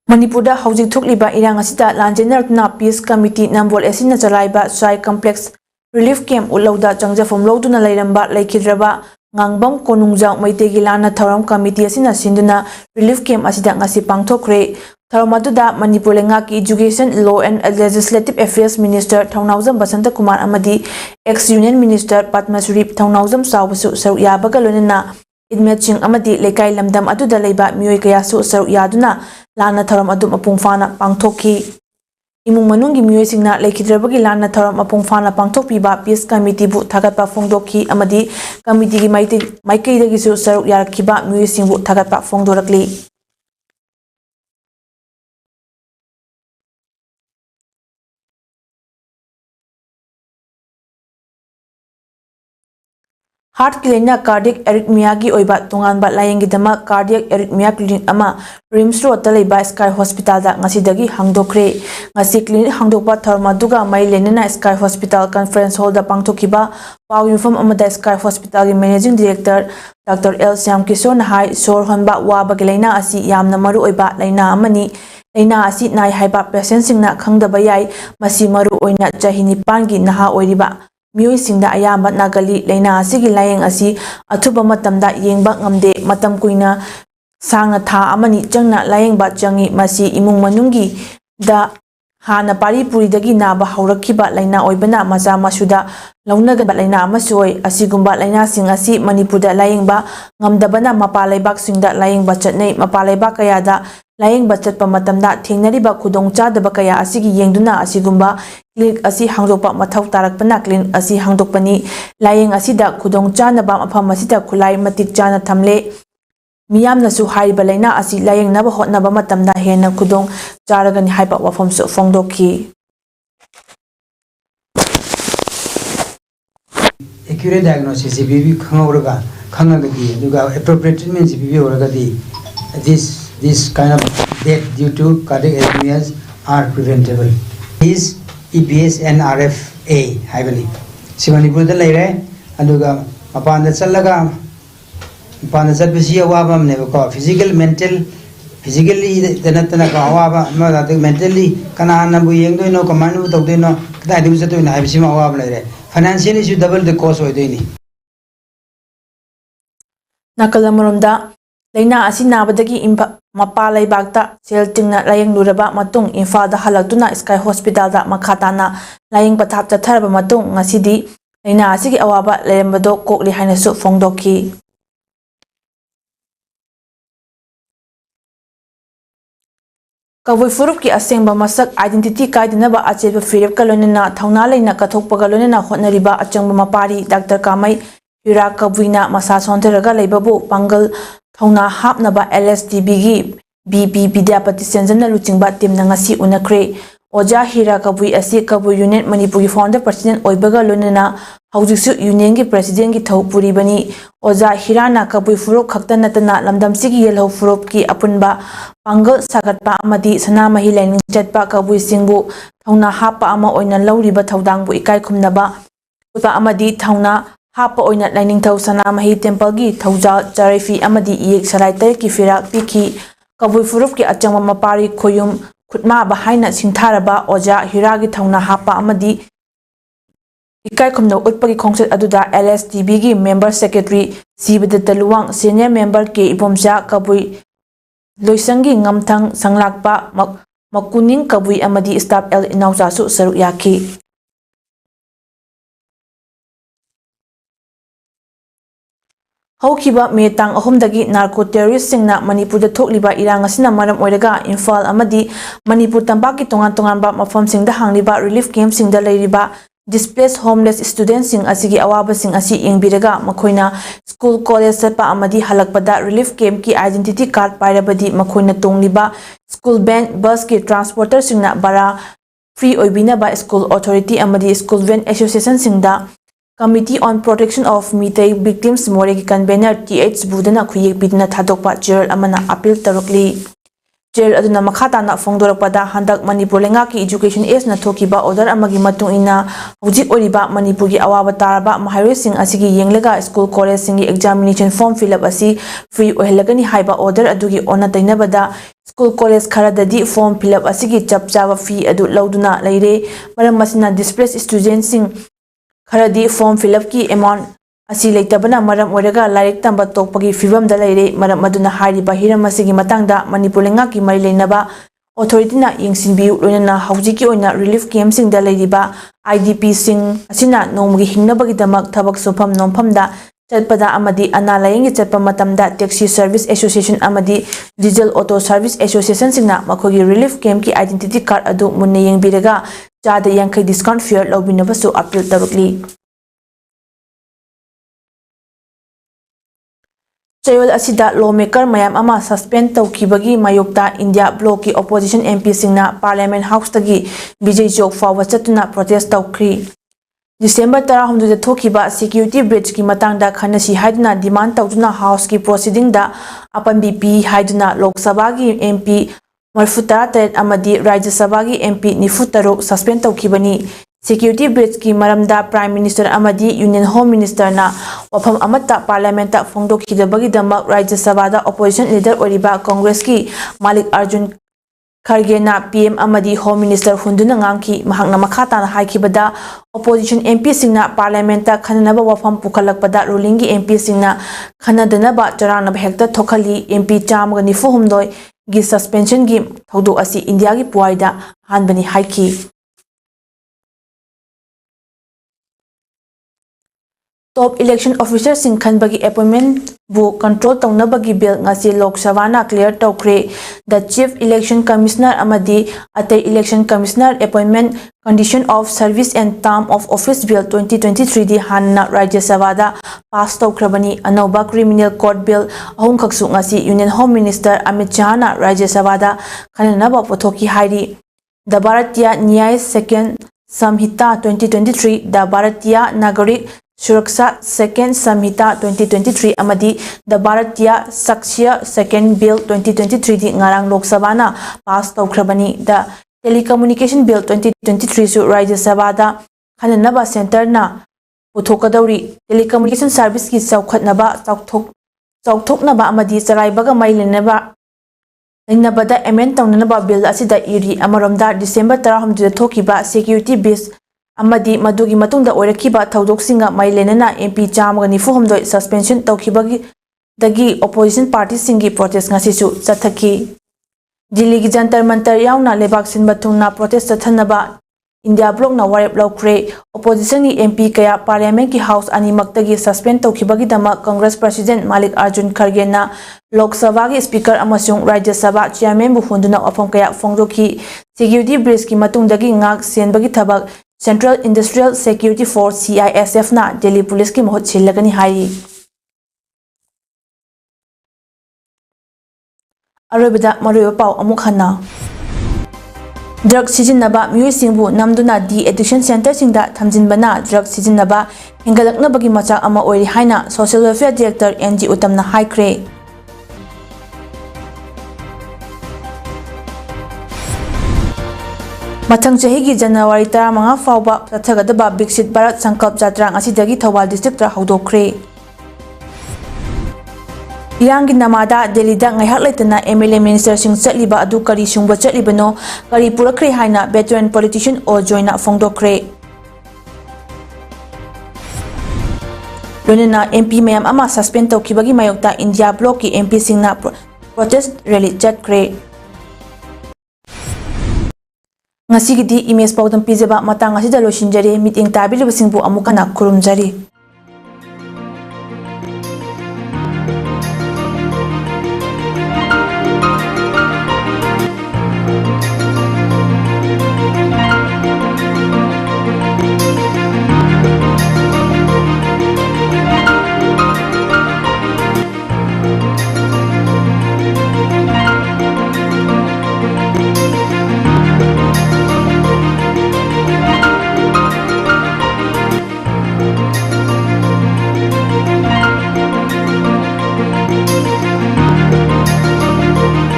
Manipurda Housing Thukliba Irang Asita Lanjenertna Peace Committee Nambol Esina Chalaiba Swai Complex Relief Camp Ulauda Changjafom Lauduna Lairamba Laikidraba Ngangbam Konungjang Maitegi Lana Tharam Committee Asina Sinduna Relief Camp Asida Ngasi Pangthokre Tharamaduda Manipur Lengaki Education Law and Legislative Affairs Minister Thaunauzam Basanta Kumar Amadi Ex-Union Minister Padmasuri Thaunauzam Saubasu Saru Yabaga Lonina Idmeching Amadi Lekai Lamdam Aduda Leiba Mioi Kayasu Saru Yaduna Lana Tharam Adum Apungfana Pangthoki Imung Manungi Mioi Singna Leikidrabagi Lana Tharam Apungfana Pangthokiba Peace Committee bu Thagatpa Phongdoki Amadi Committee gi Maikaidagi su Saru Yarkiba Mioi Singbu Thagatpa Phongdorakli Heart Clinic Cardiac Arrhythmia gi oiba tonganba layeng gi dama Cardiac Arrhythmia Clinic ama Rims Road ta leiba Sky Hospital da ngasidagi hangdokre ngasi clinic hangdokpa tharmaduga mai lenena Sky Hospital Conference Hall da pangthokiba pau uniform amada Sky Hospital gi Managing Director Dr. L. Syam Kishore Nahai Sor Honba waba gi leina asi yamna maru oiba leina amani leina asi nai haiba patient singna khangdaba yai masi maru oina chahi 9 gi naha oiriba Mioi singda ayamba nagali leina asigi layeng asi athuba matamda yengba ngamde matam kuina sangna tha amani changna layeng ba changi masi imung manungi da hana pari puri dagi naba haurakhiba leina oibana maza masuda launaga leina amasoi asigumba leina sing asi manipurda layeng ba ngamdabana mapalaibak singda layeng ba chatnei mapalaibak kayada layeng ba chatpa matamda thengnariba khudong chadaba kaya asigi yengduna asigumba clinic asi hangdokpa mathau tarakpana clinic asi hangdokpani layeng asida khudong chanaba mafam asida khulai matik chana thamle miyamna su hariba leina asi layeng naba hotnaba matamda hena khudong charagani haiba wafam su phongdokhi accurate diagnosis BB khanguraga khangagadi duga appropriate treatment BB oragadi this kind of death due to cardiac arrhythmias are preventable. Is EPS and RFA haibani. Simanipur da leire aduga apanda challaga apanda chatbisi awaba ne ko physical mental physically denatana ka awaba ma da mentally kana na bu yengdo no command bu tawde no kada du chato na haibisi ma awaba leire financially should double the cost hoideni. Nakalamurumda Leina asi nabadagi mapa laibakta sel tingna layeng luraba matung Imphal halakduna Sky Hospital da makhatana layeng pathap chatharaba matung ngasidi leina asigi awaba lerembado kokli hainasu phongdokhi Kavui furup ki asengba masak identity kaidinaba acheba firep kalonena thauna leina kathokpa galonena hotnariba achangba mapari Dr. Kamai Hira Kavuina masa sonteraga leibabu pangal Thauna hapnaba LSTB gi BP Vidyapati Senjana Luchingba Timna ngasi unakre Oja Hira Kabui asi Kabui Unit Manipur gi founder president oibaga lonena ꯍꯧꯖꯤꯛꯁꯨ ꯌꯨꯅꯤꯌꯟꯒꯤ ꯄ꯭ꯔꯦꯁꯤꯗꯦꯟꯠꯀꯤ ꯊꯧ ꯄꯨꯔꯤꯕꯅꯤ ꯑꯣꯖꯥ ꯍꯤꯔꯥꯅ ꯀꯕꯨꯏ ꯐꯨꯔꯨꯞ ꯈꯛꯇ ꯅꯠꯇꯅ ꯂꯝꯗꯝꯁꯤꯒꯤ ꯌꯦꯜꯍꯧ ꯐꯨꯔꯨꯞꯀꯤ ꯑꯄꯨꯟꯕ ꯄꯥꯡꯒꯜ ꯁꯥꯒꯠꯄ ꯑꯃꯗꯤ ꯁꯅꯥꯃꯍꯤ ꯂꯥꯏꯅꯤꯡ ꯆꯠꯄ ꯀꯕꯨꯏꯁꯤꯡꯕꯨ ꯊꯧꯅꯥ ꯍꯥꯞꯄ ꯑꯃ ꯑꯣꯏꯅ ꯂꯧꯔꯤꯕ ꯊꯧꯗꯥꯡꯕꯨ ꯏꯀꯥꯏ ꯈꯨꯝꯅꯕ ꯎꯠꯄ ꯑꯃꯗꯤ ꯊꯧꯅꯥ ꯍꯥꯞꯄ ꯑꯣꯏꯅ ꯂꯥꯏꯅꯤꯡꯊꯧ ꯁꯅꯥꯃꯍꯤ ꯇꯦꯝꯄꯜꯒꯤ ꯊꯧꯖꯥꯜ ꯆꯔꯩꯐꯤ ꯑꯃꯗꯤ ꯏꯌꯦꯛ ꯁꯂꯥꯏ ꯇꯔꯦꯠꯀꯤ ꯐꯤꯔꯥꯜ ꯄꯤꯈꯤ ꯀꯕꯨꯏ ꯐꯨꯔꯨꯞꯀꯤ ꯑꯆꯪꯕ ꯃꯄꯥꯔꯤ ꯈꯣꯌꯨꯝ ꯈꯨꯠꯃꯥꯕ ꯍꯥꯏꯅ ꯁꯤꯡꯊꯥꯔꯕ ꯑꯣꯖꯥ ꯍꯤꯔꯥꯒꯤ ꯊꯧꯅꯥ ꯍꯥꯞꯄ ꯑꯃꯗꯤ इकाई खुमनो उत्पगी खोंसेट अदुदा LSTB की member secretary Sibadatta Luwang senior member K Ibomcha कबुई लोइसंगी ngमथंग संगलाकपा मकुनिंग कबुई अमदी staff L इनाउचासु सरुक याखी हौखिबा मे तांग अहुमदगी नार्को टेररिस्ट सिंगना मणिपुरदा थोकलिबा इरांग असिना मरम ओइरगा इम्फाल अमदी मणिपुर तंबाकी तोंगान तोंगानबा मफम सिंगदा हांगलिबा रिलीफ कैंप सिंगदा लेरिबा डिस्प्लेस होमलेस स्टूडेंट्स सिंग असिगी अवाबा सिंग असी इंबिरगा मखोइना स्कूल कॉलेज चटपा अमदी हलकपदा रिलीफ कैंप की आइडेंटिटी कार्ड पाइरबदी मखोइना तोंगलिबा स्कूल वैन बस की ट्रांसपोर्टर सिंगना बरा फ्री ओइबिनाबा स्कूल अथॉरिटी अमदी स्कूल वैन एसोसिएशन सिंगदा Committee on Protection of Meitei Victims Moregi Convener TH Budana Khuyek Bidna Thadokpa Gerald Amana appeal tarokli Gerald aduna makhatana fongdorakpada handak Manipur lenga ki education is na thokiba order amagi matung ina hujik oriba Manipur gi awaba taraba mahairoi sing asigi yenglega school college sing examination form fill up asi free ohelagani haiba order adugi ona tainabada school college kharadadi form fill up asigi chapchaba fee adu lauduna leire maram masina displaced students sing खरदी form fill up की amount असी लेतबना मरम ओरगा like तंब तोपगी फिवम the लेरे मरम मदुना हारिबा Hiram असिगी मतंगदा Manipur लेंगा की मरि लेनबा अथॉरिटीना यंगसिनबिउ लोइना हौजिकी ओइना रिलीफ कैंप सिंग द लेरिबा IDP सिंग असिना नोमगी हिंगनबगी दमक थबक सोफम नोमफमदा चटपदा अमदी अना लायंगी चटपा मतमदा टैक्सी सर्विस एसोसिएशन अमदी डीजल ऑटो सर्विस एसोसिएशन सिंगना मखोगी रिलीफ कैंप की आइडेंटिटी कार्ड अदु मुन्ने यंगबिरगा चादा यांखै डिस्काउंट फेयर लौबिनबसु अपील तरुकली चयोल असिदा लॉ मेकर मयाम अमा सस्पेंड तौखिबगी मायोक्ता इंडिया ब्लॉक की ऑपोजिशन MP सिंगना पार्लियामेंट हाउस तगी विजय चौक फाव चतुना प्रोटेस्ट तौखरी December 19 थोखिबा सिक्योरिटी ब्रिज की मतंगदा खनसी हाइदना डिमांड तौदुना हाउस की प्रोसीडिंग दा अपन BP हाइदना लोक सभा की MP मरफुता तेट अमदी राज्य सभा की MP निफुतरो सस्पेंड तौखिबनी सिक्योरिटी ब्रिज की मरमदा प्राइम मिनिस्टर अमदी यूनियन होम मिनिस्टर ना वफम अमत्ता पार्लियामेंट ता फोंदोखिदबगी दमक राज्य सभा दा ऑपोजिशन लीडर ओरिबा कांग्रेस की मालिक अर्जुन खरगे ना PM अमदी होम मिनिस्टर हुंदुना ngamki mahakna makhatana haikibada opposition MP singna parliament ta khananaba wafam pukhalakpada ruling gi MP singna khanadana ba charana hekta thokhali MP chamga nifu humdoi gi suspension gi thodu asi India gi puaida hanbani haiki Top election officer sing khanbagi appointment bu control taunabagi bill ngasi Lok Sabha na clear tawkhre the chief election commissioner amadi atay election commissioner appointment condition of service and term of office bill 2023 di hanna Rajya Sabha da pass tawkhrabani anoba criminal court bill ahum khaksu ngasi union home minister Amit Shah na Rajya Sabha da khananaba pothoki hairi the Bharatiya Nyay second Samhita 2023 the Bharatiya Nagarik Suraksha Second Samhita 2023 amadi the Bharatiya Sakshya Second Bill 2023 di ngarang Lok Sabha na pass tawkhrabani the Telecommunication Bill 2023 su Rajya Sabha da khananaba center na puthokadauri telecommunication service ki chaukhatnaba chauthoknaba amadi charaibaga mailenaba Nabada amend taunanaba bill asida iri amaromda December 19 thokiba security base amadi madugi matungda oirakiba thaudoksinga mailenana MP chamga nifu homdoi suspension tawkhibagi dagi opposition party singi protest ngasisu chathaki Delhi gi jantar mantar yauna lebak sinba thungna protest chathanaba India block na warep lokre opposition ni MP kaya parliament ki house ani maktagi suspend tawkhibagi dama Congress president Malik Arjun Kharge na Lok Sabha ki speaker amasung Rajya Sabha chairman bu hunduna afam kaya fongdoki security bridge ki matungdagi ngak senbagi thabak Central Industrial Security Force CISF na Delhi Police की महत्व छिलगनी high अरोबदा मरुब पाव अमुक हन्ना drug ꯁꯤꯖꯤꯟꯅꯕ ꯃꯤꯑꯣꯏꯁꯤꯡꯕꯨ ꯅꯝꯗꯨꯅ ꯗꯤ-ꯑꯦꯗꯤꯛꯁꯟ ꯁꯦꯟꯇꯔꯁꯤꯡꯗ ꯊꯝꯖꯤꯟꯕꯅ drug ꯁꯤꯖꯤꯟꯅꯕ ꯍꯦꯟꯒꯠꯂꯛꯅꯕꯒꯤ ꯃꯆꯥꯛ ꯑꯃ ꯑꯣꯏꯔꯤ ꯍꯥꯏꯅ ꯁꯣꯁꯤꯌꯦꯜ ꯋꯦꯜꯐꯦꯌꯔ ꯗꯤꯔꯦꯛꯇꯔ N.G. ꯎꯇꯝꯅ ꯍꯥꯏꯈ꯭ꯔꯦ꯫ ꯃꯊꯪ ꯆꯍꯤꯒꯤ ꯖꯅꯋꯥꯔꯤ 15 ꯐꯥꯎꯕ ꯆꯠꯊꯒꯗꯕ ꯕꯤꯛꯁꯤꯠ ꯚꯥꯔꯠ ꯁꯪꯀꯜꯞ ꯖꯥꯇ꯭ꯔꯥ ꯉꯁꯤꯗꯒꯤ ꯊꯧꯕꯥꯜ ꯗꯤꯁꯇ꯭ꯔꯤꯛꯇ ꯍꯧꯗꯣꯛꯈ꯭ꯔꯦ꯫ ꯏꯔꯥꯡꯒꯤ ꯅꯃꯥꯗ ꯗꯦꯜꯂꯤꯗ ꯉꯥꯏꯍꯥꯛ ꯂꯩꯇꯅ MLA ꯃꯤꯅꯤꯁꯇꯔꯁꯤꯡ ꯆꯠꯂꯤꯕ ꯑꯗꯨ ꯀꯔꯤ ꯁꯨꯡꯕ ꯆꯠꯂꯤꯕꯅꯣ, ꯀꯔꯤ ꯄꯨꯔꯛꯈ꯭ꯔꯦ ꯍꯥꯏꯅ ꯚꯦꯇꯔꯥꯟ ꯄꯣꯂꯤꯇꯤꯁꯤꯌꯟ ꯑꯣ ꯖꯣꯏꯅ ꯐꯣꯡꯗꯣꯛꯈ꯭ꯔꯦ꯫ ꯂꯣꯏꯅꯅ MP ꯃꯌꯥꯝ ꯑꯃ ꯁꯁꯄꯦꯟ ꯇꯧꯈꯤꯕꯒꯤ ꯃꯥꯌꯣꯛꯇ ꯏꯟꯗꯤꯌꯥ ꯕ꯭ꯂꯣꯛꯀꯤ MPꯁꯤꯡꯅ ꯄ꯭ꯔꯣꯇꯦꯁꯠ ꯔꯦꯂꯤ ꯆꯠꯈ꯭ꯔꯦ꯫ ꯉꯁꯤꯒꯤꯗꯤ ꯏꯃꯦꯖ ꯄꯥꯎꯗꯝ ꯄꯤꯖꯕ ꯃꯇꯥꯡ ꯑꯁꯤꯗ ꯂꯣꯏꯁꯤꯟꯖꯔꯦ꯫ ꯃꯤꯠꯌꯦꯡ ꯇꯥꯕꯤꯔꯤꯕꯁꯤꯡꯕꯨ ꯑꯃꯨꯛ ꯍꯟꯅ ꯈꯨꯔꯨꯝꯖꯔꯤ꯫